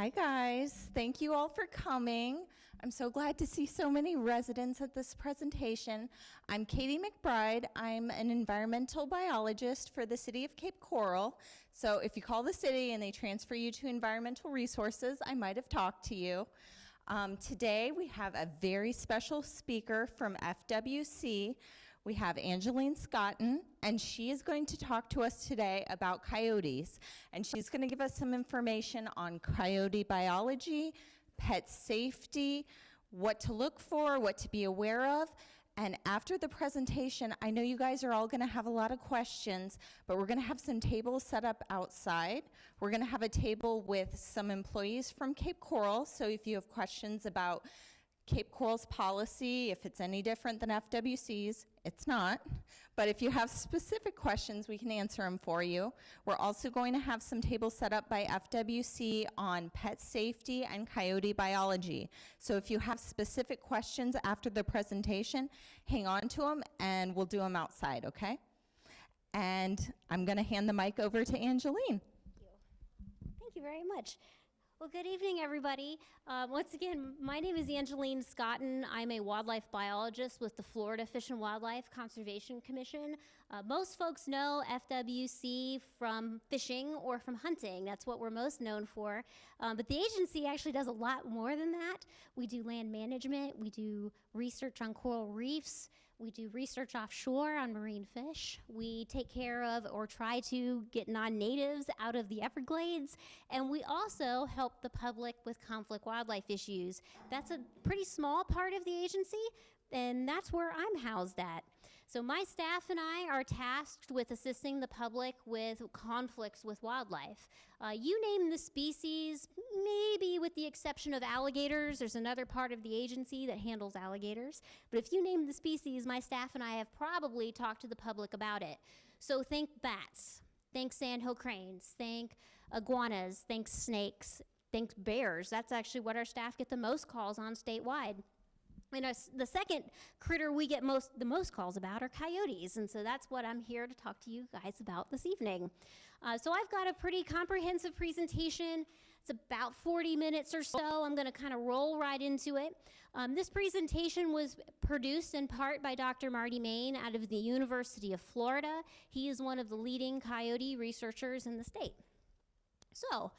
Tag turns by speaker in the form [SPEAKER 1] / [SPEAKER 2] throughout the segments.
[SPEAKER 1] Hi guys, thank you all for coming. I'm so glad to see so many residents at this presentation. I'm Katie McBride. I'm an environmental biologist for the city of Cape Coral. So if you call the city and they transfer you to environmental resources, I might have talked to you. Today we have a very special speaker from FWC. We have Angeline Scotton, and she is going to talk to us today about coyotes. And she's going to give us some information on coyote biology, pet safety, what to look for, what to be aware of. And after the presentation, I know you guys are all going to have a lot of questions, but we're going to have some tables set up outside. We're going to have a table with some employees from Cape Coral, so if you have questions about Cape Coral's policy, if it's any different than FWC's, it's not. But if you have specific questions, we can answer them for you. We're also going to have some tables set up by FWC on pet safety and coyote biology. So if you have specific questions after the presentation, hang on to them and we'll do them outside, okay? And I'm going to hand the mic over to Angeline.
[SPEAKER 2] Thank you. Thank you very much. Well, good evening, everybody. Once again, my name is Angeline Scotton. I'm a wildlife biologist with the Florida Fish and Wildlife Conservation Commission. Most folks know FWC from fishing or from hunting. That's what we're most known for. But the agency actually does a lot more than that. We do land management. We do research on coral reefs. We do research offshore on marine fish. We take care of or try to get non-natives out of the Everglades. And we also help the public with conflict wildlife issues. That's a pretty small part of the agency, and that's where I'm housed at. So my staff and I are tasked with assisting the public with conflicts with wildlife. You name the species, maybe with the exception of alligators. There's another part of the agency that handles alligators. But if you name the species, my staff and I have probably talked to the public about it. So think bats, think sandhill cranes, think iguanas, think snakes, think bears. That's actually what our staff get the most calls on statewide. And the second critter we get the most calls about are coyotes, and so that's what I'm here to talk to you guys about this evening. So I've got a pretty comprehensive presentation. It's about 40 minutes or so. I'm going to kind of roll right into it. This presentation was produced in part by Dr. Marty Main out of the University of Florida. He is one of the leading coyote researchers in the state. So,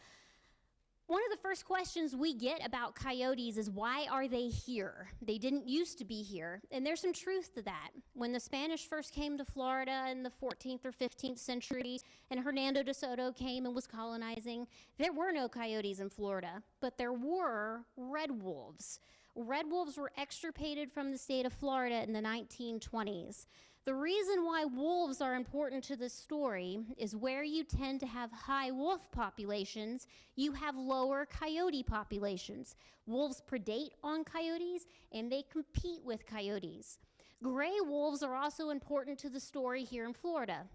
[SPEAKER 2] one of the first questions we get about coyotes is, why are they here? They didn't used to be here, and there's some truth to that. When the Spanish first came to Florida in the 14th or 15th century, and Hernando de Soto came and was colonizing, there were no coyotes in Florida, but there were red wolves. Red wolves were extirpated from the state of Florida in the 1920s. The reason why wolves are important to this story is where you tend to have high wolf populations, you have lower coyote populations. Wolves predate on coyotes, and they compete with coyotes. Gray wolves are also important to the story here in Florida.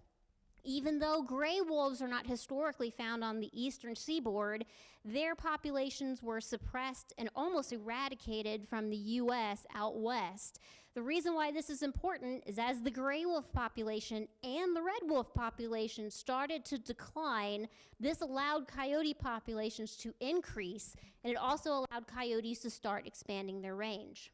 [SPEAKER 2] Even though gray wolves are not historically found on the eastern seaboard, their populations were suppressed and almost eradicated from the U.S. out west. The reason why this is important is as the gray wolf population and the red wolf population started to decline, this allowed coyote populations to increase, and it also allowed coyotes to start expanding their range.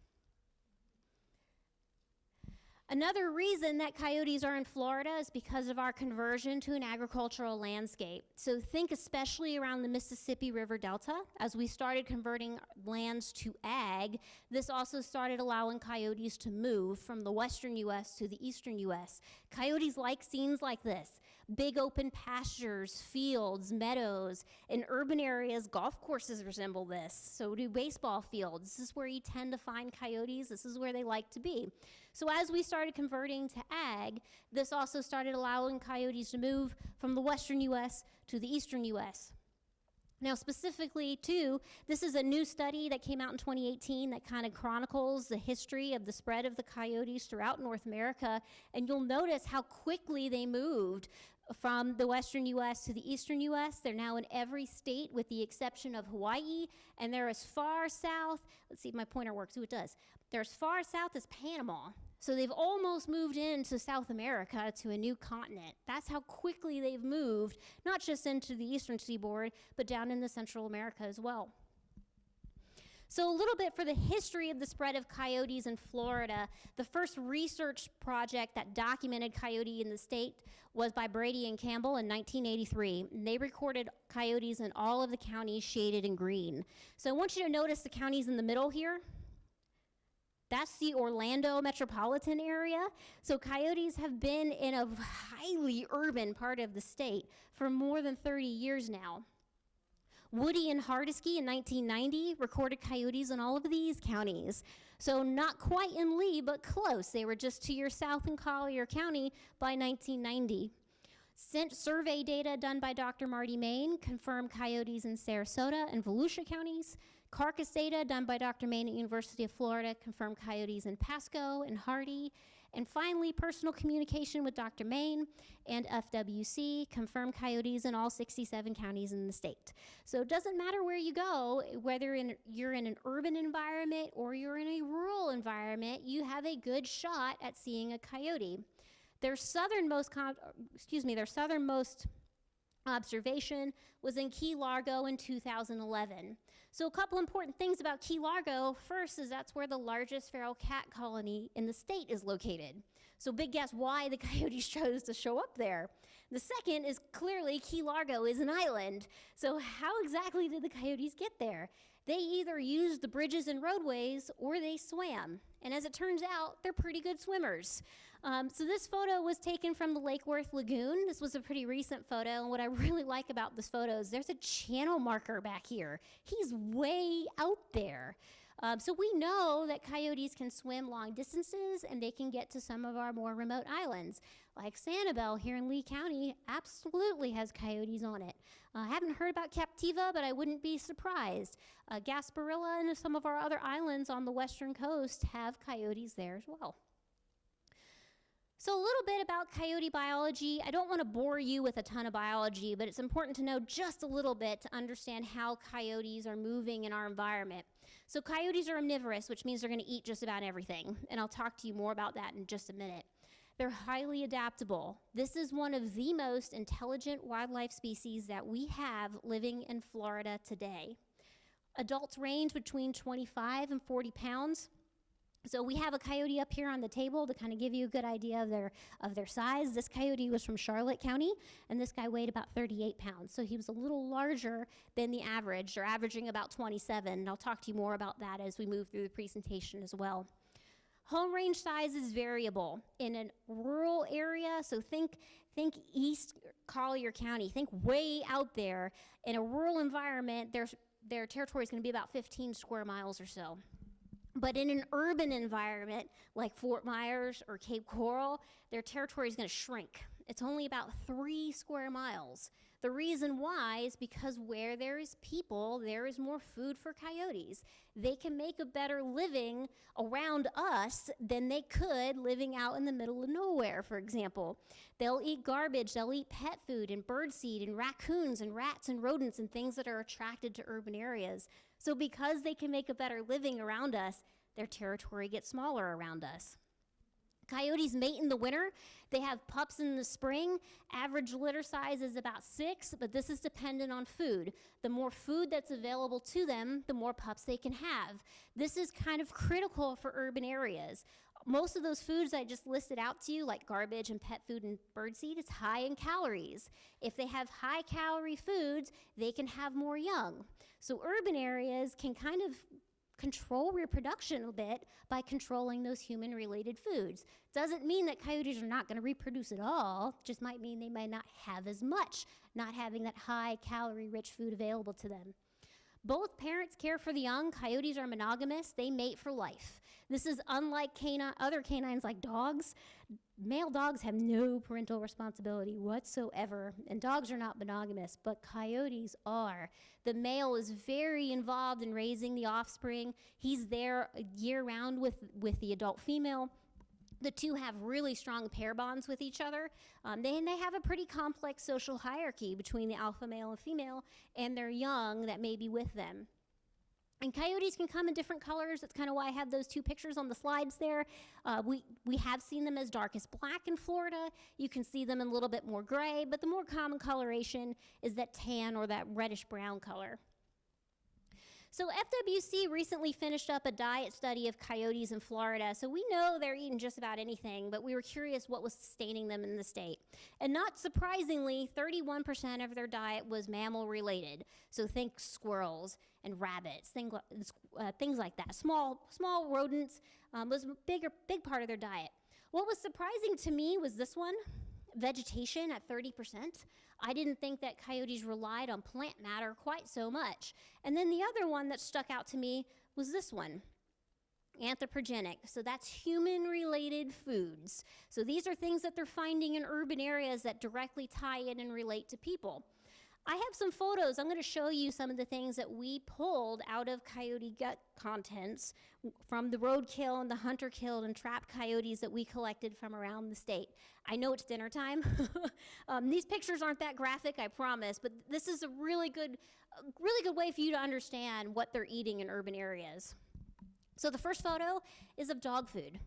[SPEAKER 2] Another reason that coyotes are in Florida is because of our conversion to an agricultural landscape. So think especially around the Mississippi River Delta. As we started converting lands to ag, this also started allowing coyotes to move from the western U.S. to the eastern U.S. Coyotes like scenes like this: big open pastures, fields, meadows. In urban areas, golf courses resemble this. So do baseball fields. This is where you tend to find coyotes. This is where they like to be. So as we started converting to ag, this also started allowing coyotes to move from the western U.S. to the eastern U.S. Now specifically too, this is a new study that came out in 2018 that kind of chronicles the history of the spread of the coyotes throughout North America, and you'll notice how quickly they moved from the western U.S. to the eastern U.S. They're now in every state with the exception of Hawaii, and they're as far south, let's see if my pointer works, it does. They're as far south as Panama. So they've almost moved into South America, to a new continent. That's how quickly they've moved, not just into the eastern seaboard, but down into Central America as well. So a little bit for the history of the spread of coyotes in Florida. The first research project that documented coyote in the state was by Brady and Campbell in 1983. And they recorded coyotes in all of the counties shaded in green. So I want you to notice the counties in the middle here. That's the Orlando metropolitan area. So coyotes have been in a highly urban part of the state for more than 30 years now. Woody and Hardesty in 1990 recorded coyotes in all of these counties. So not quite in Lee, but close. They were just to your south in Collier County by 1990. Survey data done by Dr. Marty Main confirmed coyotes in Sarasota and Volusia counties. Carcass data done by Dr. Main at University of Florida confirmed coyotes in Pasco and Hardy. And finally, personal communication with Dr. Main and FWC confirmed coyotes in all 67 counties in the state. So it doesn't matter where you go, whether you're in an urban environment or you're in a rural environment, you have a good shot at seeing a coyote. Their southernmost observation was in Key Largo in 2011. So a couple important things about Key Largo. First is that's where the largest feral cat colony in the state is located. So big guess why the coyotes chose to show up there. The second is clearly Key Largo is an island. So how exactly did the coyotes get there? They either used the bridges and roadways or they swam. And as it turns out, they're pretty good swimmers. So this photo was taken from the Lake Worth Lagoon. This was a pretty recent photo, and what I really like about this photo is there's a channel marker back here. He's way out there. So we know that coyotes can swim long distances, and they can get to some of our more remote islands. Like Sanibel here in Lee County absolutely has coyotes on it. I haven't heard about Captiva, but I wouldn't be surprised. Gasparilla and some of our other islands on the western coast have coyotes there as well. So a little bit about coyote biology. I don't want to bore you with a ton of biology, but it's important to know just a little bit to understand how coyotes are moving in our environment. So coyotes are omnivorous, which means they're going to eat just about everything, and I'll talk to you more about that in just a minute. They're highly adaptable. This is one of the most intelligent wildlife species that we have living in Florida today. Adults range between 25 and 40 pounds. So we have a coyote up here on the table to kind of give you a good idea of their size. This coyote was from Charlotte County, and this guy weighed about 38 pounds. So he was a little larger than the average. They're averaging about 27, and I'll talk to you more about that as we move through the presentation as well. Home range size is variable. In a rural area, so think East Collier County, think way out there. In a rural environment, their territory is going to be about 15 square miles or so. But in an urban environment like Fort Myers or Cape Coral, their territory is going to shrink. It's only about 3 square miles. The reason why is because where there is people, there is more food for coyotes. They can make a better living around us than they could living out in the middle of nowhere, for example. They'll eat garbage, they'll eat pet food and birdseed and raccoons and rats and rodents and things that are attracted to urban areas. So because they can make a better living around us, their territory gets smaller around us. Coyotes mate in the winter. They have pups in the spring. Average litter size is about 6, but this is dependent on food. The more food that's available to them, the more pups they can have. This is kind of critical for urban areas. Most of those foods I just listed out to you, like garbage and pet food and birdseed, is high in calories. If they have high calorie foods, they can have more young. So urban areas can kind of control reproduction a bit by controlling those human-related foods. Doesn't mean that coyotes are not going to reproduce at all, just might mean they might not have as much, not having that high calorie-rich food available to them. Both parents care for the young. Coyotes are monogamous. They mate for life. This is unlike other canines like dogs. Male dogs have no parental responsibility whatsoever, and dogs are not monogamous, but coyotes are. The male is very involved in raising the offspring. He's there year-round with the adult female. The two have really strong pair bonds with each other. They have a pretty complex social hierarchy between the alpha male and female and their young that may be with them. And coyotes can come in different colors. That's kind of why I have those two pictures on the slides there. We have seen them as dark as black in Florida. You can see them in a little bit more gray, but the more common coloration is that tan or that reddish brown color. So FWC recently finished up a diet study of coyotes in Florida. So we know they're eating just about anything, but we were curious what was sustaining them in the state. And not surprisingly, 31% of their diet was mammal related. So think squirrels and rabbits, things like that. Small rodents was a big part of their diet. What was surprising to me was this one, vegetation at 30%. I didn't think that coyotes relied on plant matter quite so much. And then the other one that stuck out to me was this one, anthropogenic. So that's human-related foods. So these are things that they're finding in urban areas that directly tie in and relate to people. I have some photos. I'm going to show you some of the things that we pulled out of coyote gut contents from the roadkill and the hunter-killed and trapped coyotes that we collected from around the state. I know it's dinner time. These pictures aren't that graphic, I promise, but this is a really good way for you to understand what they're eating in urban areas. So the first photo is of dog food.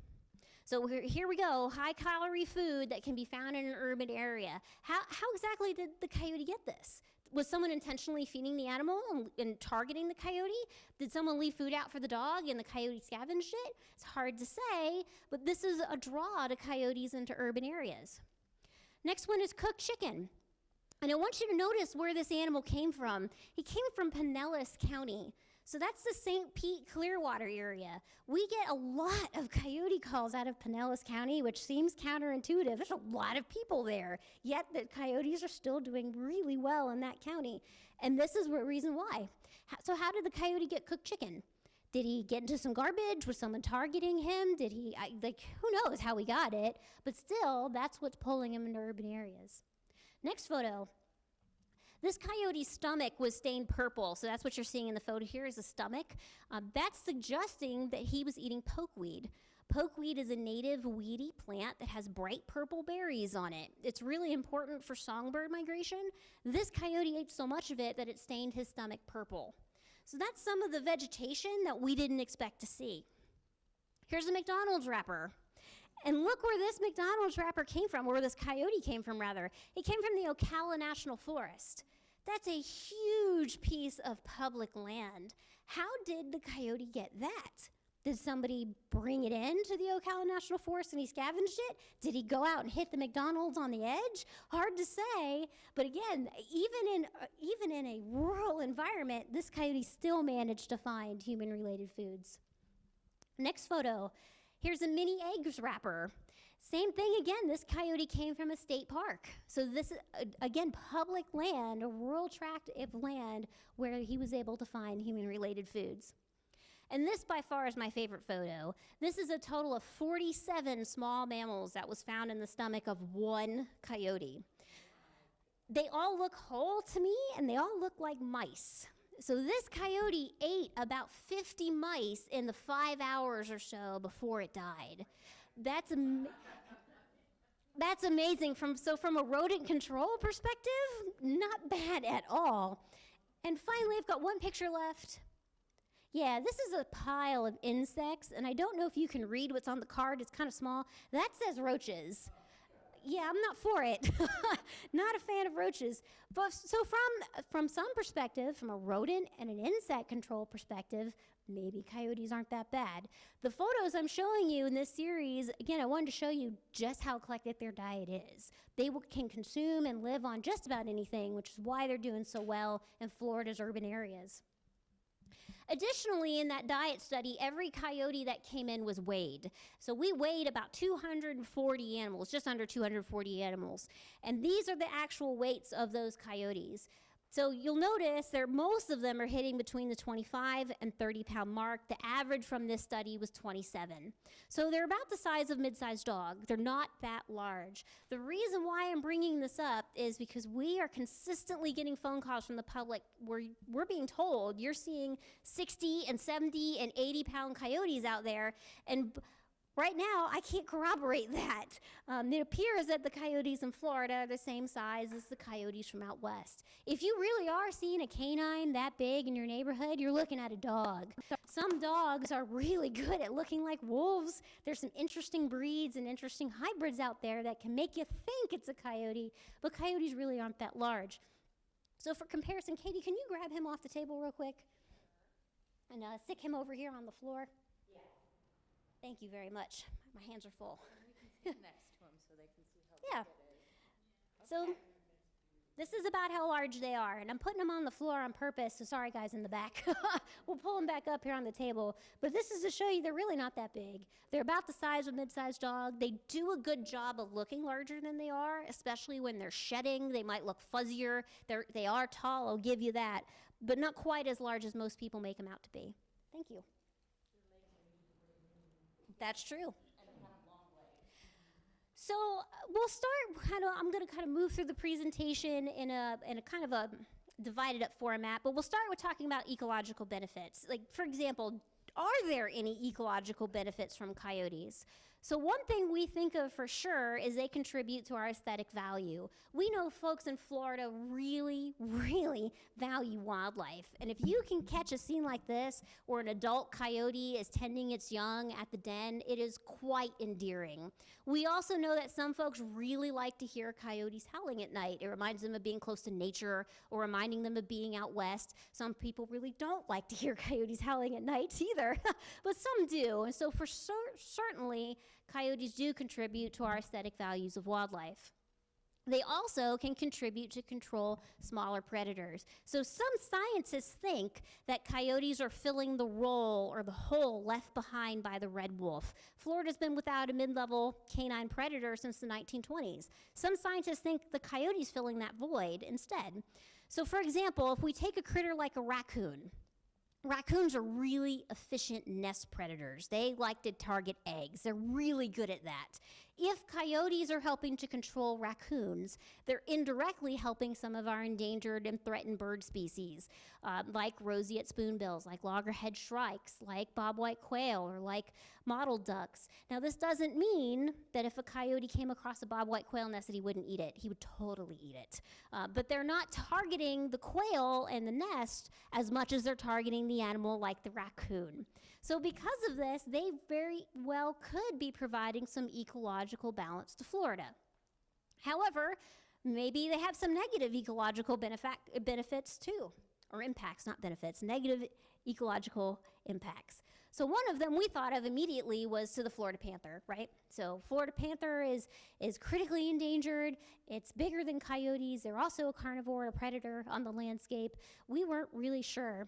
[SPEAKER 2] So here we go, high-calorie food that can be found in an urban area. How exactly did the coyote get this? Was someone intentionally feeding the animal and targeting the coyote? Did someone leave food out for the dog and the coyote scavenged it? It's hard to say, but this is a draw to coyotes into urban areas. Next one is cooked chicken. And I want you to notice where this animal came from. He came from Pinellas County. So that's the St. Pete Clearwater area. We get a lot of coyote calls out of Pinellas County, which seems counterintuitive. There's a lot of people there, yet the coyotes are still doing really well in that county. And this is the reason why. So how did the coyote get cooked chicken? Did he get into some garbage? Was someone targeting him? Who knows how he got it? But still, that's what's pulling him into urban areas. Next photo. This coyote's stomach was stained purple, so that's what you're seeing in the photo here is a stomach. That's suggesting that he was eating pokeweed. Pokeweed is a native weedy plant that has bright purple berries on it. It's really important for songbird migration. This coyote ate so much of it that it stained his stomach purple. So that's some of the vegetation that we didn't expect to see. Here's a McDonald's wrapper. And look where this McDonald's wrapper came from, or where this coyote came from, rather. It came from the Ocala National Forest. That's a huge piece of public land. How did the coyote get that? Did somebody bring it into the Ocala National Forest and he scavenged it? Did he go out and hit the McDonald's on the edge? Hard to say, but again, even in a rural environment, this coyote still managed to find human-related foods. Next photo. Here's a mini eggs wrapper. Same thing again, this coyote came from a state park. So this is, again, public land, a rural tract of land where he was able to find human-related foods. And this by far is my favorite photo. This is a total of 47 small mammals that was found in the stomach of one coyote. They all look whole to me, and they all look like mice. So this coyote ate about 50 mice in the 5 hours or so before it died. That's amazing. From a rodent control perspective, not bad at all. And finally, I've got one picture left. Yeah, this is a pile of insects, and I don't know if you can read what's on the card. It's kind of small. That says roaches. Yeah, I'm not for it. Not a fan of roaches. But so from some perspective, from a rodent and an insect control perspective, maybe coyotes aren't that bad. The photos I'm showing you in this series, again, I wanted to show you just how eclectic their diet is. They can consume and live on just about anything, which is why they're doing so well in Florida's urban areas. Additionally, in that diet study, every coyote that came in was weighed. So we weighed about 240 animals, just under 240 animals. And these are the actual weights of those coyotes. So you'll notice most of them are hitting between the 25 and 30 pound mark. The average from this study was 27. So they're about the size of mid-sized dog. They're not that large. The reason why I'm bringing this up is because we are consistently getting phone calls from the public where we're being told you're seeing 60 and 70 and 80 pound coyotes out there. And Right now, I can't corroborate that. It appears that the coyotes in Florida are the same size as the coyotes from out west. If you really are seeing a canine that big in your neighborhood, you're looking at a dog. Some dogs are really good at looking like wolves. There's some interesting breeds and interesting hybrids out there that can make you think it's a coyote, but coyotes really aren't that large. So for comparison, Katie, can you grab him off the table real quick? And stick him over here on the floor? Thank you very much. My hands are full.
[SPEAKER 1] We can sit next to them so they can see how
[SPEAKER 2] Yeah.
[SPEAKER 1] big it is.
[SPEAKER 2] So this is about how large they are, and I'm putting them on the floor on purpose, so sorry guys in the back. We'll pull them back up here on the table. But this is to show you they're really not that big. They're about the size of a mid-sized dog. They do a good job of looking larger than they are, especially when they're shedding. They might look fuzzier. They are tall, I'll give you that, but not quite as large as most people make them out to be. Thank you. That's true. So we'll start I'm going to kind of move through the presentation in a kind of a divided up format, but we'll start with talking about ecological benefits. Like, for example, are there any ecological benefits from coyotes? So one thing we think of for sure is they contribute to our aesthetic value. We know folks in Florida really, really value wildlife. And if you can catch a scene like this where an adult coyote is tending its young at the den, it is quite endearing. We also know that some folks really like to hear coyotes howling at night. It reminds them of being close to nature or reminding them of being out west. Some people really don't like to hear coyotes howling at night either, but some do. And so for certainly, coyotes do contribute to our aesthetic values of wildlife. They also can contribute to control smaller predators. So some scientists think that coyotes are filling the role or the hole left behind by the red wolf. Florida's been without a mid-level canine predator since the 1920s. Some scientists think the coyote's filling that void instead. So for example, if we take a critter like a raccoon, raccoons are really efficient nest predators. They like to target eggs. They're really good at that. If coyotes are helping to control raccoons, they're indirectly helping some of our endangered and threatened bird species, like roseate spoonbills, like loggerhead shrikes, like bobwhite quail, or like mottled ducks. Now, this doesn't mean that if a coyote came across a bobwhite quail nest that he wouldn't eat it. He would totally eat it. But they're not targeting the quail and the nest as much as they're targeting the animal like the raccoon. So because of this, they very well could be providing some ecological balance to Florida. However, maybe they have some negative ecological benefits too, or impacts, not benefits, negative ecological impacts. So one of them we thought of immediately was to the Florida panther, right? So Florida panther is critically endangered. It's bigger than coyotes. They're also a carnivore, a predator on the landscape. We weren't really sure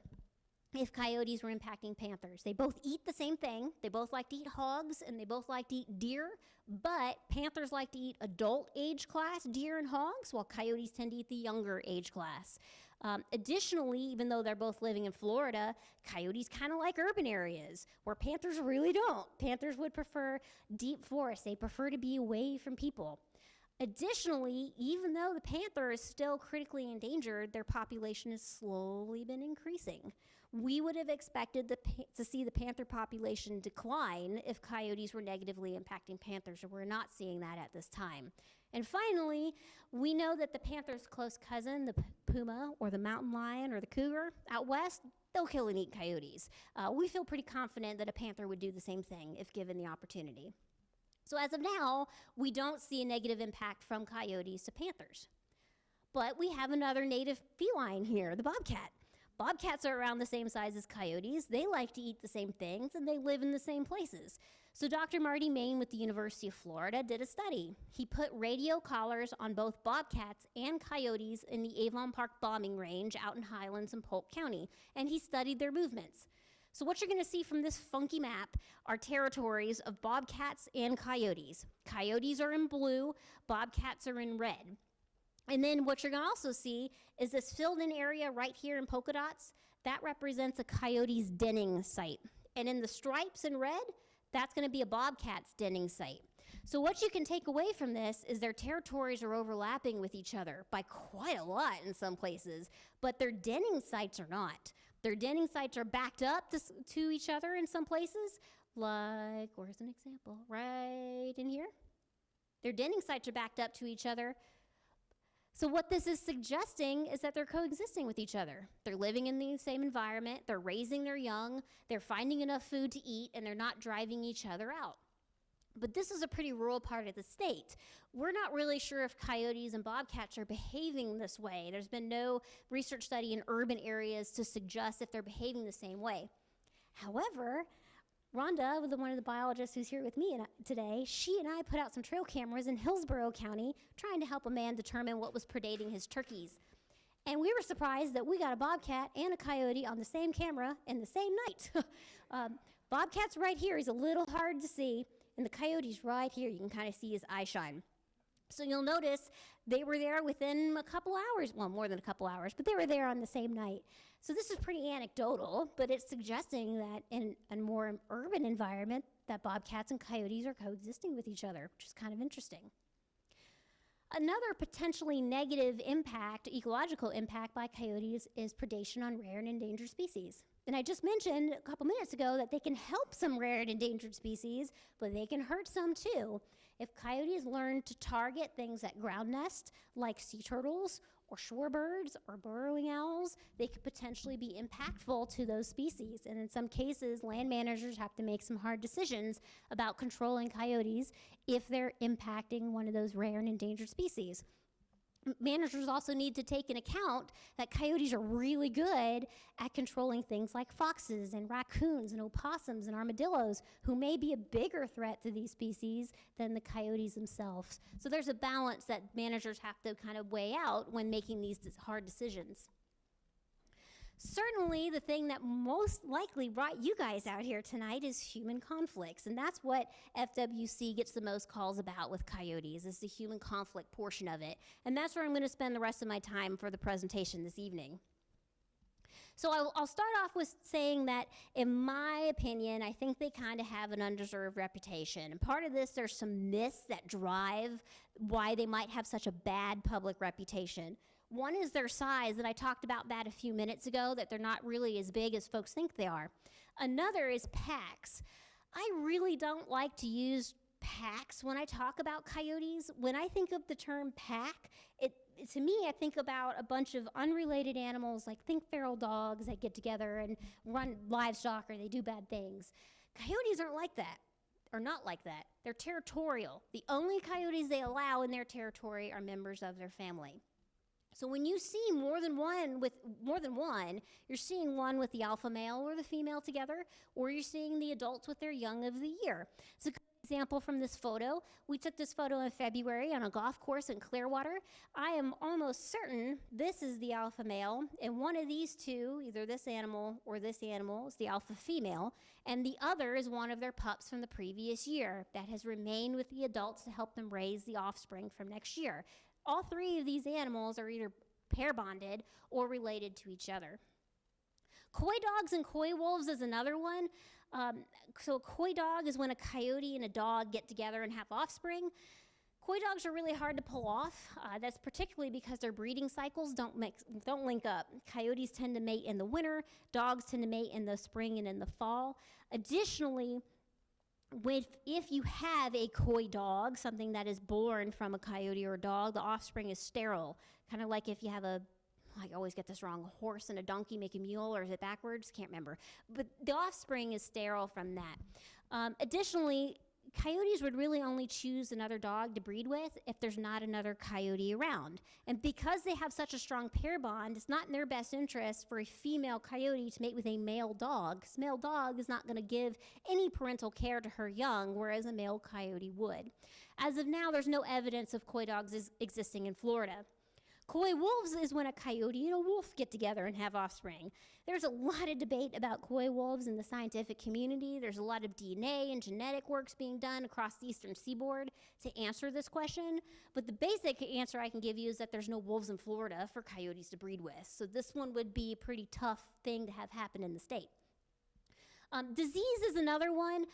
[SPEAKER 2] if coyotes were impacting panthers. They both eat the same thing. They both like to eat hogs, and they both like to eat deer, but panthers like to eat adult age class deer and hogs, while coyotes tend to eat the younger age class. Additionally, even though they're both living in Florida, coyotes kind of like urban areas, where panthers really don't. Panthers would prefer deep forests. They prefer to be away from people. Additionally, even though the panther is still critically endangered, their population has slowly been increasing. We would have expected to see the panther population decline if coyotes were negatively impacting panthers, and we're not seeing that at this time. And finally, we know that the panther's close cousin, the puma or the mountain lion or the cougar out west, they'll kill and eat coyotes. We feel pretty confident that a panther would do the same thing if given the opportunity. So as of now, we don't see a negative impact from coyotes to panthers. But we have another native feline here, the bobcat. Bobcats are around the same size as coyotes. They like to eat the same things, and they live in the same places. So Dr. Marty Main with the University of Florida did a study. He put radio collars on both bobcats and coyotes in the Avon Park bombing range out in Highlands and Polk County, and he studied their movements. So what you're going to see from this funky map are territories of bobcats and coyotes. Coyotes are in blue, bobcats are in red. And then what you're going to also see is this filled-in area right here in polka dots. That represents a coyote's denning site. And in the stripes in red, that's going to be a bobcat's denning site. So what you can take away from this is their territories are overlapping with each other by quite a lot in some places, but their denning sites are not. Their denning sites are backed up to each other in some places, like, where's an example? Right in here. Their denning sites are backed up to each other. So what this is suggesting is that they're coexisting with each other. They're living in the same environment, they're raising their young, they're finding enough food to eat, and they're not driving each other out. But this is a pretty rural part of the state. We're not really sure if coyotes and bobcats are behaving this way. There's been no research study in urban areas to suggest if they're behaving the same way. However, Rhonda, one of the biologists who's here with me today, she and I put out some trail cameras in Hillsborough County trying to help a man determine what was predating his turkeys. And we were surprised that we got a bobcat and a coyote on the same camera in the same night. Bobcat's right here. He's a little hard to see. And the coyote's right here. You can kind of see his eye shine. So you'll notice they were there within a couple hours. Well, more than a couple hours, but they were there on the same night. So this is pretty anecdotal, but it's suggesting that in a more urban environment, that bobcats and coyotes are coexisting with each other, which is kind of interesting. Another potentially negative impact, ecological impact by coyotes is predation on rare and endangered species. And I just mentioned a couple minutes ago that they can help some rare and endangered species, but they can hurt some too. If coyotes learn to target things that ground nest, like sea turtles or shorebirds or burrowing owls, they could potentially be impactful to those species. And in some cases, land managers have to make some hard decisions about controlling coyotes if they're impacting one of those rare and endangered species. Managers also need to take into account that coyotes are really good at controlling things like foxes and raccoons and opossums and armadillos, who may be a bigger threat to these species than the coyotes themselves. So there's a balance that managers have to kind of weigh out when making these hard decisions. Certainly, the thing that most likely brought you guys out here tonight is human conflicts, and that's what FWC gets the most calls about with coyotes, is the human conflict portion of it, and that's where I'm going to spend the rest of my time for the presentation this evening. So I'll start off with saying that, in my opinion, I think they kind of have an undeserved reputation, and part of this, there's some myths that drive why they might have such a bad public reputation. One is their size, and I talked about that a few minutes ago, that they're not really as big as folks think they are. Another is packs. I really don't like to use packs when I talk about coyotes. When I think of the term pack, to me, I think about a bunch of unrelated animals, like think feral dogs that get together and run livestock or they do bad things. Coyotes aren't like that, or not like that. They're territorial. The only coyotes they allow in their territory are members of their family. So when you see more than one, you're seeing one with the alpha male or the female together, or you're seeing the adults with their young of the year. It's a good example from this photo. We took this photo in February on a golf course in Clearwater. I am almost certain this is the alpha male, and one of these two, either this animal or this animal, is the alpha female, and the other is one of their pups from the previous year that has remained with the adults to help them raise the offspring from next year. All three of these animals are either pair bonded or related to each other. Coy dogs and coy wolves is another one. So a coy dog is when a coyote and a dog get together and have offspring. Coy dogs are really hard to pull off. That's particularly because their breeding cycles don't link up. Coyotes tend to mate in the winter. Dogs tend to mate in the spring and in the fall. Additionally, if you have a coy dog, something that is born from a coyote or a dog, the offspring is sterile. Kind of like if you have I always get this wrong, a horse and a donkey make a mule, or is it backwards? Can't remember. But the offspring is sterile from that. Additionally, coyotes would really only choose another dog to breed with if there's not another coyote around. And because they have such a strong pair bond, it's not in their best interest for a female coyote to mate with a male dog, because male dog is not going to give any parental care to her young, whereas a male coyote would. As of now, there's no evidence of coy dogs existing in Florida. Coy wolves is when a coyote and a wolf get together and have offspring. There's a lot of debate about coy wolves in the scientific community. There's a lot of DNA and genetic works being done across the eastern seaboard to answer this question. But the basic answer I can give you is that there's no wolves in Florida for coyotes to breed with. So this one would be a pretty tough thing to have happen in the state. Disease is another one.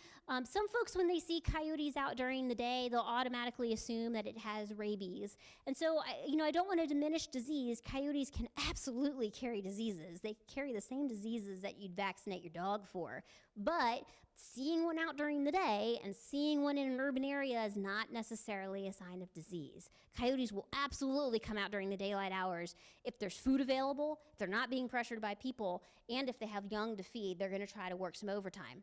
[SPEAKER 2] Some folks, when they see coyotes out during the day, they'll automatically assume that it has rabies. And so, I don't want to diminish disease. Coyotes can absolutely carry diseases. They carry the same diseases that you'd vaccinate your dog for. But seeing one out during the day and seeing one in an urban area is not necessarily a sign of disease. Coyotes will absolutely come out during the daylight hours if there's food available, if they're not being pressured by people, and if they have young to feed, they're going to try to work some overtime.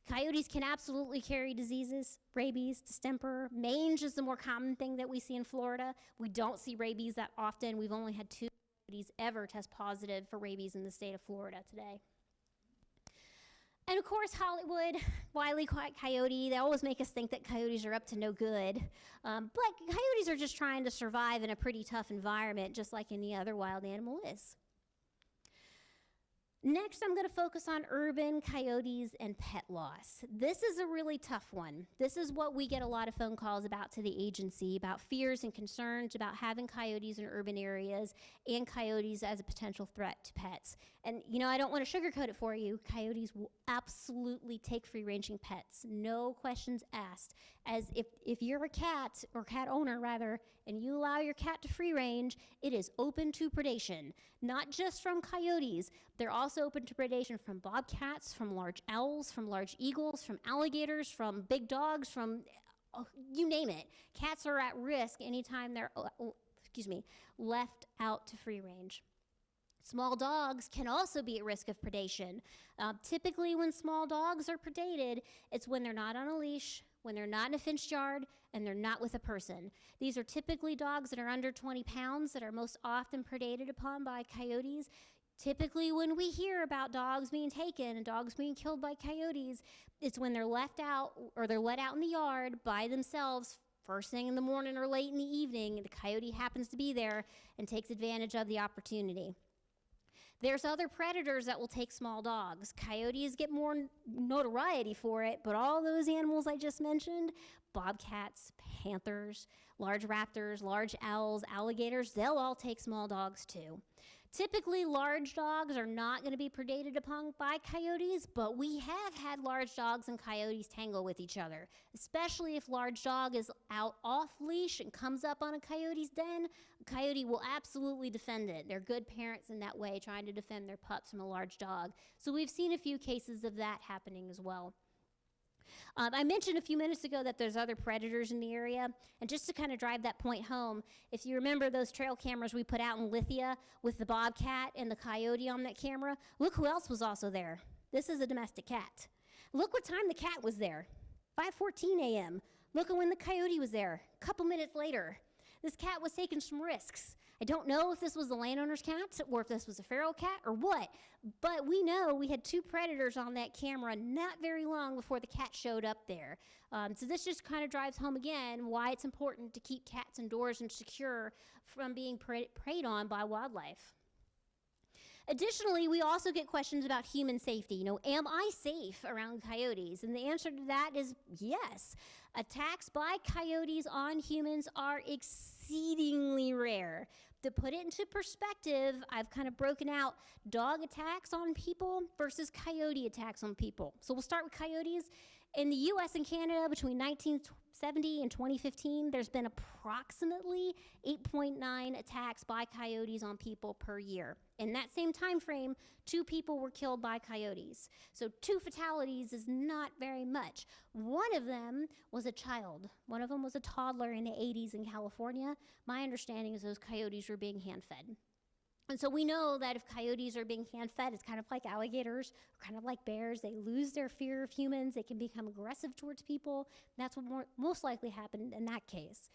[SPEAKER 2] Coyotes can absolutely carry diseases, rabies, distemper. Mange is the more common thing that we see in Florida. We don't see rabies that often. We've only had 2 coyotes ever test positive for rabies in the state of Florida today. And of course, Hollywood, Wile E. Coyote, they always make us think that coyotes are up to no good. But coyotes are just trying to survive in a pretty tough environment, just like any other wild animal is. Next, I'm going to focus on urban coyotes and pet loss. This is a really tough one. This is what we get a lot of phone calls about to the agency, about fears and concerns about having coyotes in urban areas and coyotes as a potential threat to pets. And, I don't want to sugarcoat it for you. Coyotes will absolutely take free-ranging pets, no questions asked. As if you're a cat, or cat owner rather, and you allow your cat to free range, it is open to predation, not just from coyotes. They're also open to predation from bobcats, from large owls, from large eagles, from alligators, from big dogs, from you name it. Cats are at risk anytime they're left out to free range. Small dogs can also be at risk of predation. Typically, when small dogs are predated, it's when they're not on a leash, when they're not in a fenced yard, and they're not with a person. These are typically dogs that are under 20 pounds that are most often predated upon by coyotes. Typically, when we hear about dogs being taken and dogs being killed by coyotes, it's when they're left out or they're let out in the yard by themselves first thing in the morning or late in the evening, and the coyote happens to be there and takes advantage of the opportunity. There's other predators that will take small dogs. Coyotes get more notoriety for it, but all those animals I just mentioned, bobcats, panthers, large raptors, large owls, alligators, they'll all take small dogs too. Typically, large dogs are not going to be predated upon by coyotes, but we have had large dogs and coyotes tangle with each other, especially if large dog is out off leash and comes up on a coyote's den. A coyote will absolutely defend it. They're good parents in that way, trying to defend their pups from a large dog. So we've seen a few cases of that happening as well. I mentioned a few minutes ago that there's other predators in the area, and just to kind of drive that point home, if you remember those trail cameras we put out in Lithia with the bobcat and the coyote on that camera, look who else was also there. This is a domestic cat. Look what time the cat was there, 5:14 a.m. Look at when the coyote was there, a couple minutes later. This cat was taking some risks. I don't know if this was the landowner's cat or if this was a feral cat or what, but we know we had 2 predators on that camera not very long before the cat showed up there. So this just kind of drives home again why it's important to keep cats indoors and secure from being preyed on by wildlife. Additionally, we also get questions about human safety. Am I safe around coyotes? And the answer to that is yes. Attacks by coyotes on humans are exceedingly rare. To put it into perspective, I've kind of broken out dog attacks on people versus coyote attacks on people. So we'll start with coyotes. In the US and Canada, between 1970 and 2015, there's been approximately 8.9 attacks by coyotes on people per year. In that same time frame, 2 people were killed by coyotes. So 2 fatalities is not very much. One of them was a child. One of them was a toddler in the 80s in California. My understanding is those coyotes were being hand-fed. And so we know that if coyotes are being hand-fed, it's kind of like alligators, or kind of like bears. They lose their fear of humans. They can become aggressive towards people. That's what most likely happened in that case.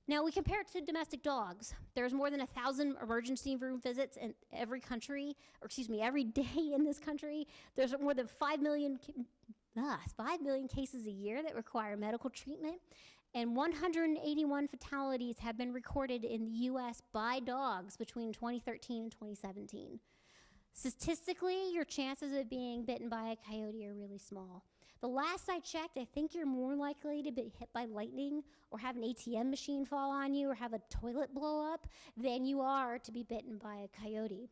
[SPEAKER 2] Now, we compare it to domestic dogs. There's more than 1,000 emergency room visits in every country, every day in this country. There's more than 5 million cases a year that require medical treatment. And 181 fatalities have been recorded in the U.S. by dogs between 2013 and 2017. Statistically, your chances of being bitten by a coyote are really small. The last I checked, I think you're more likely to be hit by lightning or have an ATM machine fall on you or have a toilet blow up than you are to be bitten by a coyote.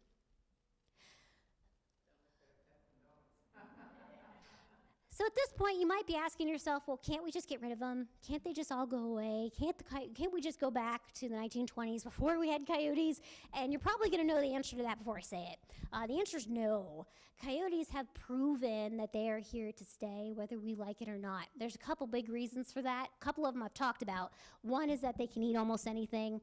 [SPEAKER 2] So at this point, you might be asking yourself, well, can't we just get rid of them? Can't they just all go away? Can't we just go back to the 1920s before we had coyotes? And you're probably going to know the answer to that before I say it. The answer is no. Coyotes have proven that they are here to stay, whether we like it or not. There's a couple big reasons for that. A couple of them I've talked about. One is that they can eat almost anything.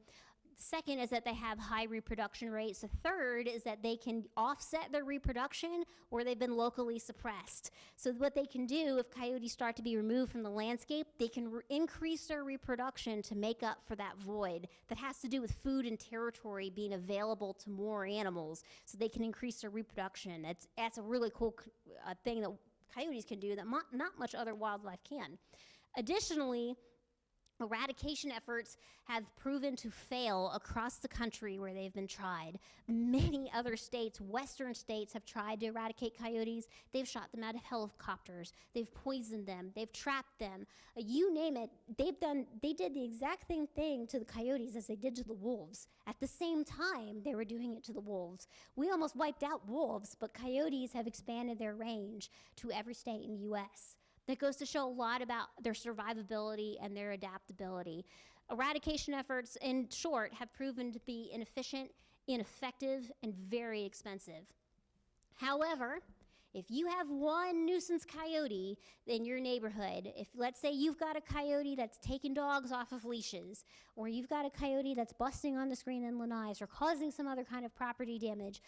[SPEAKER 2] Second is that they have high reproduction rates. The third is that they can offset their reproduction where they've been locally suppressed. So what they can do if coyotes start to be removed from the landscape, they can increase their reproduction to make up for that void. That has to do with food and territory being available to more animals, so they can increase their reproduction. That's a really cool thing that coyotes can do that not much other wildlife can. Additionally, eradication efforts have proven to fail across the country where they've been tried. Many other states, western states, have tried to eradicate coyotes. They've shot them out of helicopters. They've poisoned them. They've trapped them. You name it, they did the exact same thing to the coyotes as they did to the wolves. At the same time, they were doing it to the wolves. We almost wiped out wolves, but coyotes have expanded their range to every state in the U.S. That goes to show a lot about their survivability and their adaptability. Eradication efforts, in short, have proven to be inefficient, ineffective, and very expensive. However, if you have one nuisance coyote in your neighborhood, if let's say you've got a coyote that's taking dogs off of leashes, or you've got a coyote that's busting on the screen in lanais or causing some other kind of property damage,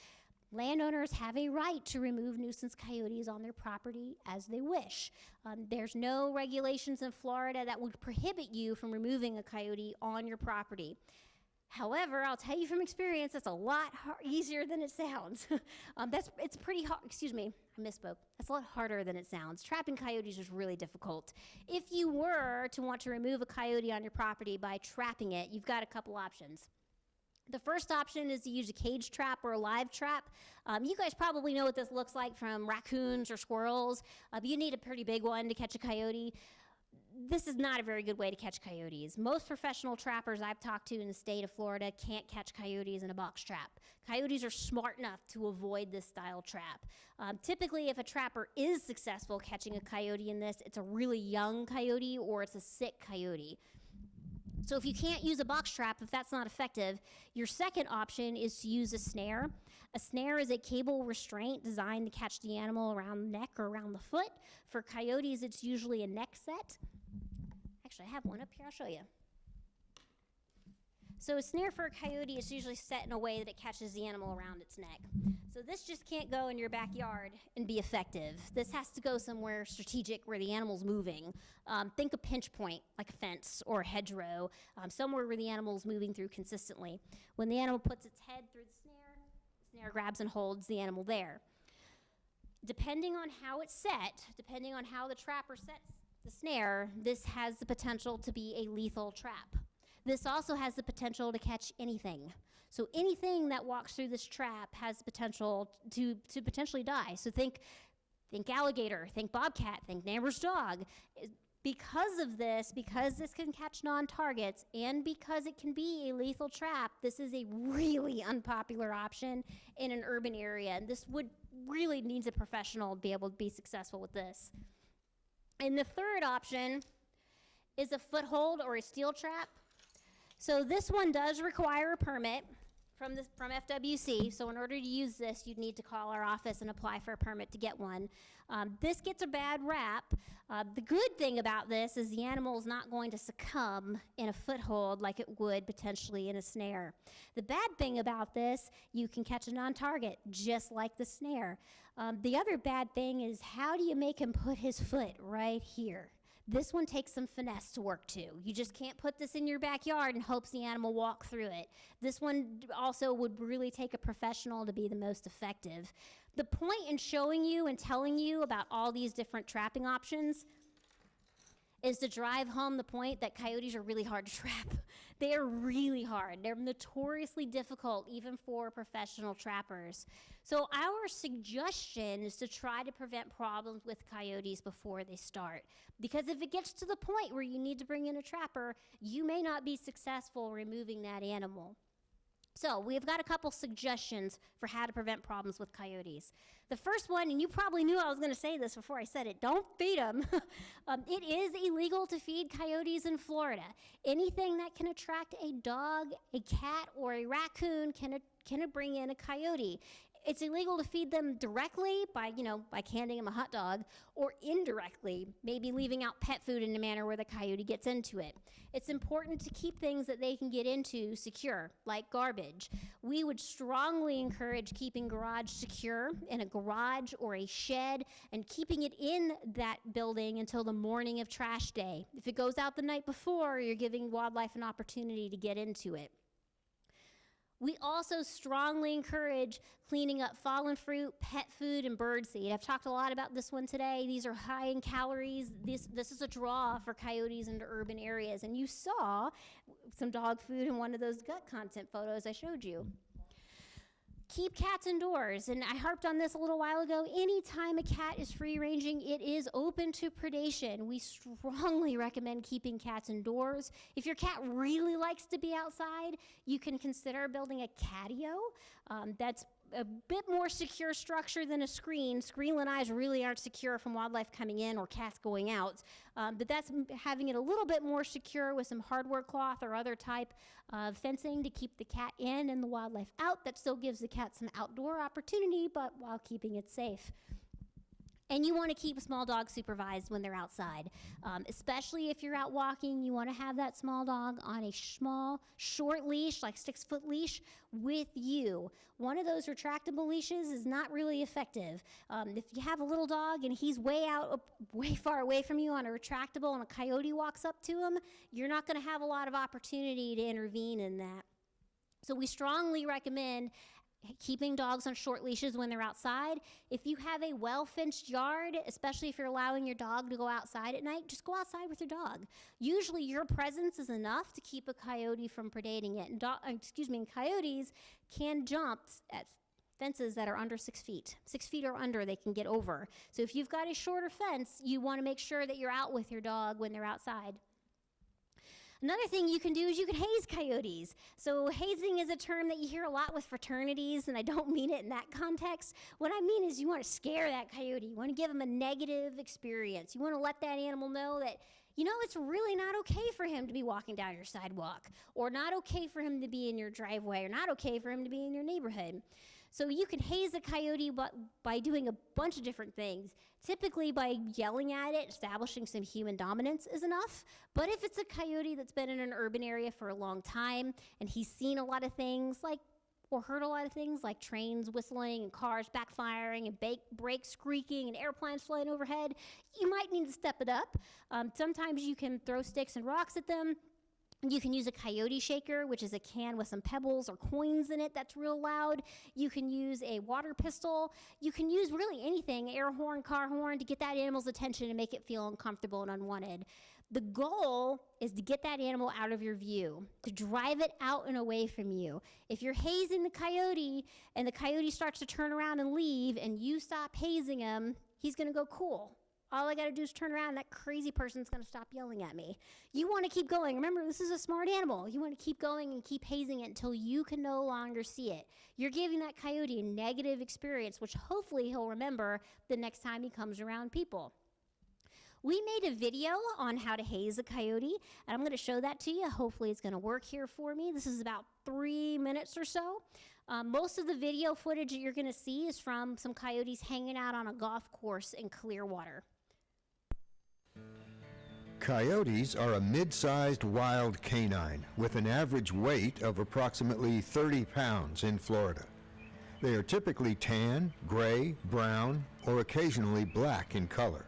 [SPEAKER 2] landowners have a right to remove nuisance coyotes on their property as they wish. There's no regulations in Florida that would prohibit you from removing a coyote on your property. However, I'll tell you from experience, that's a lot easier than it sounds. It's pretty hard, excuse me, I misspoke. That's a lot harder than it sounds. Trapping coyotes is really difficult. If you were to want to remove a coyote on your property by trapping it, you've got a couple options. The first option is to use a cage trap or a live trap. You guys probably know what this looks like from raccoons or squirrels. You need a pretty big one to catch a coyote. This is not a very good way to catch coyotes. Most professional trappers I've talked to in the state of Florida can't catch coyotes in a box trap. Coyotes are smart enough to avoid this style trap. Typically, if a trapper is successful catching a coyote in this, it's a really young coyote or it's a sick coyote. So if you can't use a box trap, if that's not effective, your second option is to use a snare. A snare is a cable restraint designed to catch the animal around the neck or around the foot. For coyotes, it's usually a neck set. Actually, I have one up here. I'll show you. So a snare for a coyote is usually set in a way that it catches the animal around its neck. So this just can't go in your backyard and be effective. This has to go somewhere strategic where the animal's moving. Think a pinch point, like a fence or a hedgerow, somewhere where the animal's moving through consistently. When the animal puts its head through the snare grabs and holds the animal there. Depending on how it's set, depending on how the trapper sets the snare, this has the potential to be a lethal trap. This also has the potential to catch anything. So anything that walks through this trap has the potential to potentially die. So think alligator, think bobcat, think neighbor's dog. Because of this, because this can catch non-targets, and because it can be a lethal trap, this is a really unpopular option in an urban area. And this would really needs a professional to be able to be successful with this. And the third option is a foothold or a steel trap. So this one does require a permit from FWC. So in order to use this, you'd need to call our office and apply for a permit to get one. This gets a bad rap. The good thing about this is the animal is not going to succumb in a foothold like it would potentially in a snare. The bad thing about this, you can catch a non-target just like the snare. The other bad thing is, how do you make him put his foot right here? This one takes some finesse to work to. You just can't put this in your backyard and hope the animal walk through it. This one also would really take a professional to be the most effective. The point in showing you and telling you about all these different trapping options is to drive home the point that coyotes are really hard to trap. They are really hard. They're notoriously difficult even for professional trappers. So our suggestion is to try to prevent problems with coyotes before they start. Because if it gets to the point where you need to bring in a trapper, you may not be successful removing that animal. So we've got a couple suggestions for how to prevent problems with coyotes. The first one, and you probably knew I was going to say this before I said it, don't feed them. It is illegal to feed coyotes in Florida. Anything that can attract a dog, a cat, or a raccoon can bring in a coyote. It's illegal to feed them directly by handing them a hot dog, or indirectly, maybe leaving out pet food in a manner where the coyote gets into it. It's important to keep things that they can get into secure, like garbage. We would strongly encourage keeping garage secure in a garage or a shed and keeping it in that building until the morning of trash day. If it goes out the night before, you're giving wildlife an opportunity to get into it. We also strongly encourage cleaning up fallen fruit, pet food, and bird seed. I've talked a lot about this one today. These are high in calories. This is a draw for coyotes into urban areas. And you saw some dog food in one of those gut content photos I showed you. Keep cats indoors, and I harped on this a little while ago. Anytime a cat is free-ranging, it is open to predation. We strongly recommend keeping cats indoors. If your cat really likes to be outside, you can consider building a catio. That's a bit more secure structure than a screen. Screen lanais really aren't secure from wildlife coming in or cats going out, but that's having it a little bit more secure with some hardware cloth or other type of fencing to keep the cat in and the wildlife out. That still gives the cat some outdoor opportunity, but while keeping it safe. And you want to keep small dogs supervised when they're outside. Especially if you're out walking, you want to have that small dog on a small, short leash, like 6-foot leash, with you. One of those retractable leashes is not really effective. If you have a little dog and he's way far away from you on a retractable and a coyote walks up to him, you're not going to have a lot of opportunity to intervene in that. So we strongly recommend keeping dogs on short leashes when they're outside. If you have a well-fenced yard, especially if you're allowing your dog to go outside at night, just go outside with your dog. Usually your presence is enough to keep a coyote from predating it. And coyotes can jump at fences that are under 6 feet. 6 feet or under, they can get over. So if you've got a shorter fence, you want to make sure that you're out with your dog when they're outside. Another thing you can do is you can haze coyotes. So hazing is a term that you hear a lot with fraternities, and I don't mean it in that context. What I mean is you want to scare that coyote. You want to give them a negative experience. You want to let that animal know that, it's really not okay for him to be walking down your sidewalk, or not okay for him to be in your driveway, or not okay for him to be in your neighborhood. So you can haze a coyote by doing a bunch of different things. Typically by yelling at it, establishing some human dominance is enough. But if it's a coyote that's been in an urban area for a long time and he's seen a lot of things or heard a lot of things like trains whistling and cars backfiring and brakes squeaking and airplanes flying overhead, you might need to step it up. Sometimes you can throw sticks and rocks at them. You can use a coyote shaker, which is a can with some pebbles or coins in it that's real loud. You can use a water pistol. You can use really anything, air horn, car horn, to get that animal's attention and make it feel uncomfortable and unwanted. The goal is to get that animal out of your view, to drive it out and away from you. If you're hazing the coyote and the coyote starts to turn around and leave and you stop hazing him, he's going to go cool. All I got to do is turn around and that crazy person's going to stop yelling at me. You want to keep going. Remember, this is a smart animal. You want to keep going and keep hazing it until you can no longer see it. You're giving that coyote a negative experience, which hopefully he'll remember the next time he comes around people. We made a video on how to haze a coyote, and I'm going to show that to you. Hopefully it's going to work here for me. This is about 3 minutes or so. Most of the video footage that you're going to see is from some coyotes hanging out on a golf course in Clearwater.
[SPEAKER 3] Coyotes are a mid-sized wild canine with an average weight of approximately 30 pounds in Florida. They are typically tan, gray, brown, or occasionally black in color.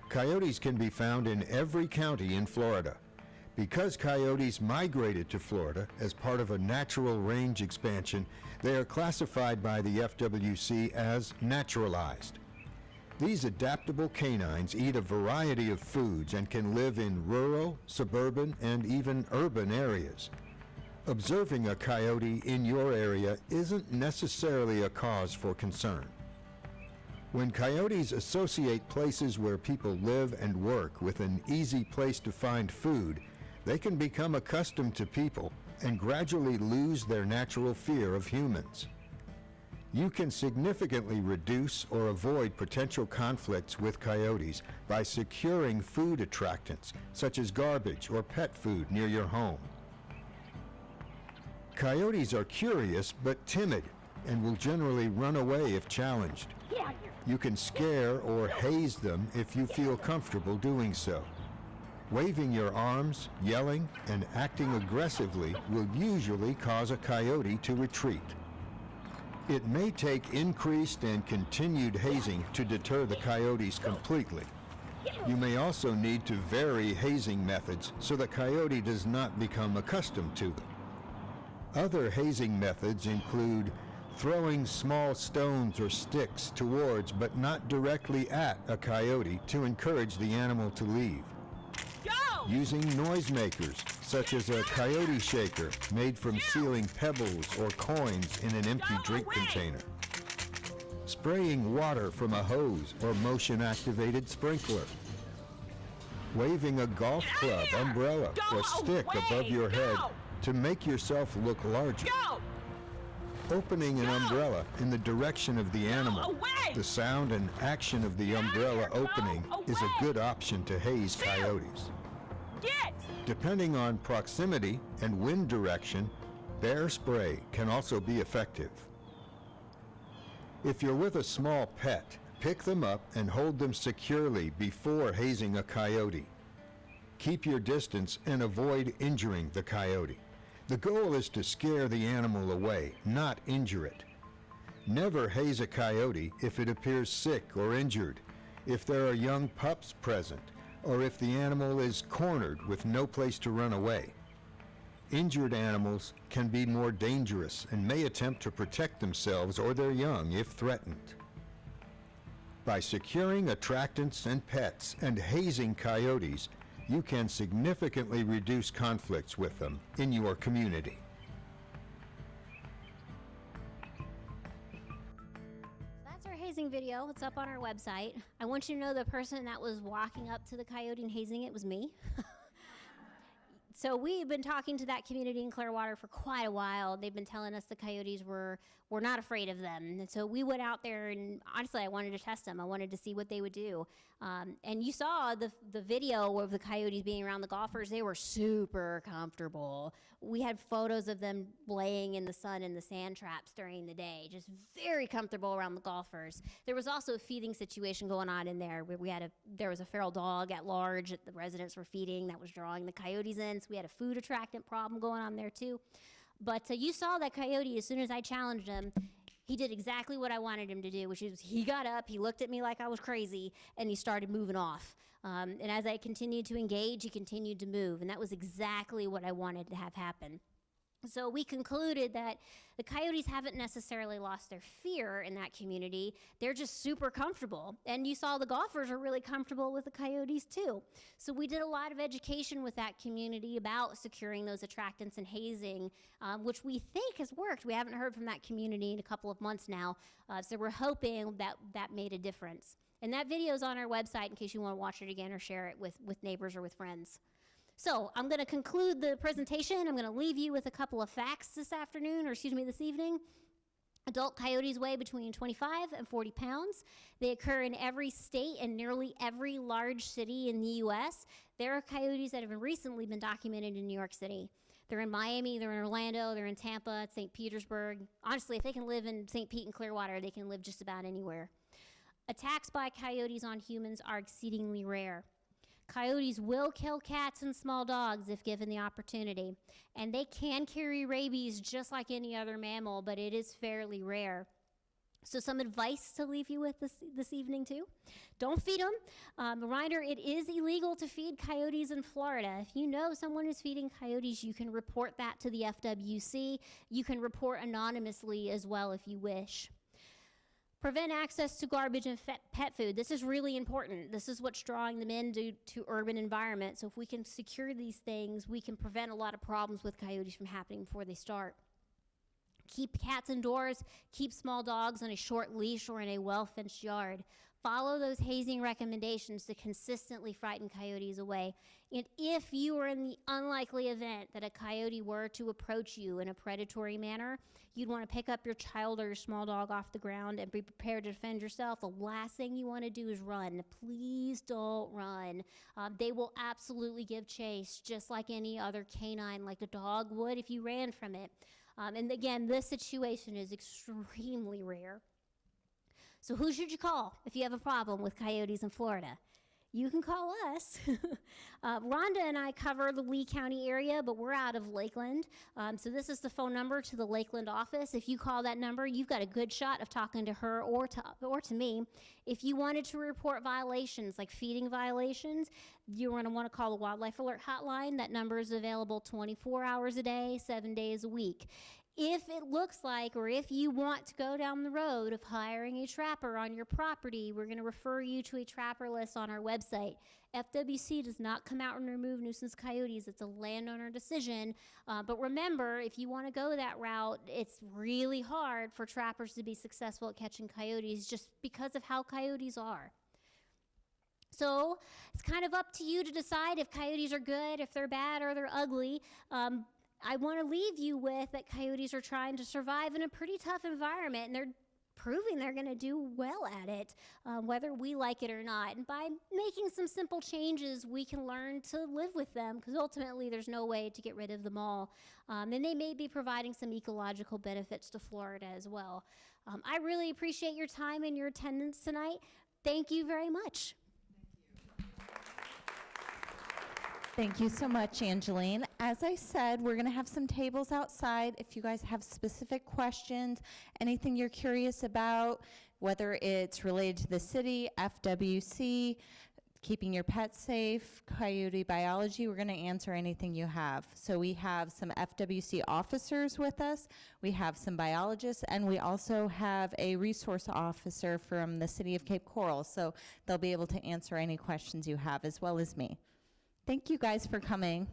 [SPEAKER 3] Coyotes can be found in every county in Florida. Because coyotes migrated to Florida as part of a natural range expansion, they are classified by the FWC as naturalized. These adaptable canines eat a variety of foods and can live in rural, suburban, and even urban areas. Observing a coyote in your area isn't necessarily a cause for concern. When coyotes associate places where people live and work with an easy place to find food, they can become accustomed to people and gradually lose their natural fear of humans. You can significantly reduce or avoid potential conflicts with coyotes by securing food attractants, such as garbage or pet food near your home. Coyotes are curious but timid and will generally run away if challenged. You can scare or haze them if you feel comfortable doing so. Waving your arms, yelling, and acting aggressively will usually cause a coyote to retreat. It may take increased and continued hazing to deter the coyotes completely. You may also need to vary hazing methods so the coyote does not become accustomed to them. Other hazing methods include throwing small stones or sticks towards but not directly at a coyote to encourage the animal to leave. Using noisemakers, such as a coyote shaker made from sealing pebbles or coins in an empty drink container. Spraying water from a hose or motion-activated sprinkler. Waving a golf club, umbrella, or stick above your head to make yourself look larger. Opening an umbrella in the direction of the animal. The sound and action of the umbrella opening is a good option to haze coyotes. Depending on proximity and wind direction, bear spray can also be effective. If you're with a small pet, pick them up and hold them securely before hazing a coyote. Keep your distance and avoid injuring the coyote. The goal is to scare the animal away, not injure it. Never haze a coyote if it appears sick or injured, if there are young pups present, or if the animal is cornered with no place to run away. Injured animals can be more dangerous and may attempt to protect themselves or their young if threatened. By securing attractants and pets and hazing coyotes, you can significantly reduce conflicts with them in your community.
[SPEAKER 2] That's our hazing video. It's up on our website. I want you to know the person that was walking up to the coyote and hazing it was me. So we've been talking to that community in Clearwater for quite a while. They've been telling us the coyotes were not afraid of them. And so we went out there, and honestly, I wanted to test them. I wanted to see what they would do. And you saw the video of the coyotes being around the golfers. They were super comfortable. We had photos of them laying in the sun in the sand traps during the day, just very comfortable around the golfers. There was also a feeding situation going on in there where there was a feral dog at large that the residents were feeding that was drawing the coyotes in. So we had a food attractant problem going on there too. But you saw that coyote, as soon as I challenged him, he did exactly what I wanted him to do, which is he got up, he looked at me like I was crazy, and he started moving off. And as I continued to engage, he continued to move, and that was exactly what I wanted to have happen. So we concluded that the coyotes haven't necessarily lost their fear in that community. They're just super comfortable. And you saw the golfers are really comfortable with the coyotes too. So we did a lot of education with that community about securing those attractants and hazing, which we think has worked. We haven't heard from that community in a couple of months now. So we're hoping that made a difference. And that video is on our website in case you want to watch it again or share it with neighbors or with friends. So I'm going to conclude the presentation. I'm going to leave you with a couple of facts this evening. Adult coyotes weigh between 25 and 40 pounds. They occur in every state and nearly every large city in the U.S. There are coyotes that have recently been documented in New York City. They're in Miami, they're in Orlando, they're in Tampa, St. Petersburg. Honestly, if they can live in St. Pete and Clearwater, they can live just about anywhere. Attacks by coyotes on humans are exceedingly rare. Coyotes will kill cats and small dogs if given the opportunity, and they can carry rabies just like any other mammal, but it is fairly rare. So some advice to leave you with this evening too. Don't feed them. Reminder, it is illegal to feed coyotes in Florida. If you know someone is feeding coyotes, you can report that to the FWC. You can report anonymously as well if you wish. Prevent access to garbage and pet food. This is really important. This is what's drawing them into urban environments. So if we can secure these things, we can prevent a lot of problems with coyotes from happening before they start. Keep cats indoors. Keep small dogs on a short leash or in a well-fenced yard. Follow those hazing recommendations to consistently frighten coyotes away. And if you are in the unlikely event that a coyote were to approach you in a predatory manner, you'd want to pick up your child or your small dog off the ground and be prepared to defend yourself. The last thing you want to do is run. Please don't run. They will absolutely give chase, just like any other canine, like a dog would if you ran from it. And again, this situation is extremely rare. So who should you call if you have a problem with coyotes in Florida? You can call us. Rhonda and I cover the Lee County area, but we're out of Lakeland. So this is the phone number to the Lakeland office. If you call that number, you've got a good shot of talking to her or to me. If you wanted to report violations, like feeding violations, you're going to want to call the Wildlife Alert Hotline. That number is available 24 hours a day, 7 days a week. If it looks like, or if you want to go down the road of hiring a trapper on your property, we're going to refer you to a trapper list on our website. FWC does not come out and remove nuisance coyotes. It's a landowner decision. But remember, if you want to go that route, it's really hard for trappers to be successful at catching coyotes just because of how coyotes are. So it's kind of up to you to decide if coyotes are good, if they're bad, or they're ugly. I want to leave you with that coyotes are trying to survive in a pretty tough environment, and they're proving they're going to do well at it, whether we like it or not. And by making some simple changes, we can learn to live with them, because ultimately there's no way to get rid of them all. And they may be providing some ecological benefits to Florida as well. I really appreciate your time and your attendance tonight. Thank you very much.
[SPEAKER 1] Thank you so much, Angeline. As I said, we're going to have some tables outside. If you guys have specific questions, anything you're curious about, whether it's related to the city, FWC, keeping your pets safe, Coyote Biology, we're going to answer anything you have. So we have some FWC officers with us, we have some biologists, and we also have a resource officer from the city of Cape Coral. So they'll be able to answer any questions you have, as well as me. Thank you guys for coming.